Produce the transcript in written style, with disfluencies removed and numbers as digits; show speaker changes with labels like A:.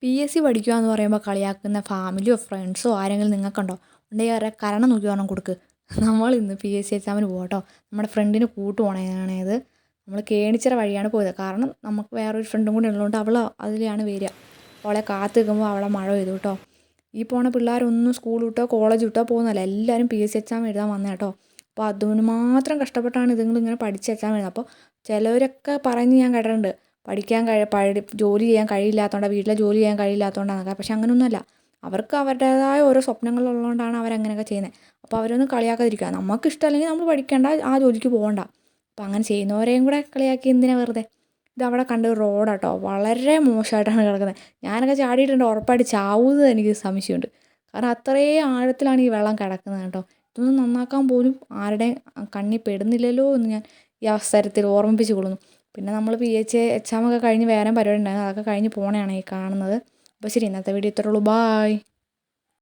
A: PSC പഠിക്കുക എന്ന് പറയുമ്പോൾ കളിയാക്കുന്ന ഫാമിലിയോ ഫ്രണ്ട്സോ ആരെങ്കിലും നിങ്ങൾക്കുണ്ടോ? ഉണ്ടെങ്കിൽ അവരുടെ കരണം നോക്കി ഒരെണ്ണം കൊടുക്ക്. നമ്മളിന്ന് PSC എക്സാമിന് പോകാം കേട്ടോ. നമ്മുടെ ഫ്രണ്ടിന് കൂട്ട് പോകണതാണേത്. നമ്മൾ കേണിച്ചിറ വഴിയാണ് പോയത്. കാരണം നമുക്ക് വേറൊരു ഫ്രണ്ടും കൂടി ഉള്ളതുകൊണ്ട് അവൾ അതിലാണ് വരിക. അവളെ കാത്ത് നിൽക്കുമ്പോൾ അവളെ മഴ പെയ്തു കേട്ടോ. ഈ പോണ പിള്ളേരൊന്നും സ്കൂൾ വിട്ടോ കോളേജ് വിട്ടോ പോകുന്നില്ല. എല്ലാവരും PSC എക്സാം എഴുതാൻ വന്നേ കേട്ടോ. അപ്പോൾ അതിന് മാത്രം കഷ്ടപ്പെട്ടാണ് ഇതുങ്ങളിങ്ങനെ പഠിച്ച് എക്സാം എഴുതുന്നത്. അപ്പോൾ ചിലവരൊക്കെ പറഞ്ഞ് ഞാൻ കേട്ടിട്ടുണ്ട്, ജോലി ചെയ്യാൻ കഴിയില്ലാത്തതുകൊണ്ടാണ്, വീട്ടിലെ ജോലി ചെയ്യാൻ കഴിയില്ലാത്തതുകൊണ്ടാണ്. പക്ഷെ അങ്ങനെയൊന്നുമല്ല. അവർക്ക് അവരുടേതായ ഓരോ സ്വപ്നങ്ങളുള്ളതുകൊണ്ടാണ് അവരങ്ങനെയൊക്കെ ചെയ്യുന്നത്. അപ്പോൾ അവരൊന്നും കളിയാക്കാതിരിക്കുക. നമുക്ക് ഇഷ്ടമല്ലെങ്കിൽ നമ്മൾ പഠിക്കേണ്ട, ആ ജോലിക്ക് പോകണ്ട. അപ്പോൾ അങ്ങനെ ചെയ്യുന്നവരെയും കൂടെ കളിയാക്കി എന്തിനാ വെറുതെ. ഇതവിടെ കണ്ട് റോഡാട്ടോ, വളരെ മോശമായിട്ടാണ് കിടക്കുന്നത്. ഞാനൊക്കെ ചാടിയിട്ടുണ്ട്, ഉറപ്പായിട്ട് ചാവുന്നത് എനിക്ക് സംശയമുണ്ട്. കാരണം അത്രയും ആഴത്തിലാണ് ഈ വെള്ളം കിടക്കുന്നത് കേട്ടോ. ഇതൊന്നും നന്നാക്കാൻ പോലും ആരുടെയും കണ്ണിൽ പെടുന്നില്ലല്ലോ എന്ന് ഞാൻ ഈ അവസരത്തിൽ ഓർമ്മിപ്പിച്ച് കൊള്ളുന്നു. പിന്നെ നമ്മൾ PH എക്സാമൊക്കെ കഴിഞ്ഞ് വേറെ പരിപാടി ഉണ്ടായിരുന്നു, അതൊക്കെ കഴിഞ്ഞ് പോകണതാണ് ഈ കാണുന്നത്. അപ്പോൾ ശരി, ഇന്നത്തെ വീഡിയോ ഇത്രയുള്ളൂ. ബായ്.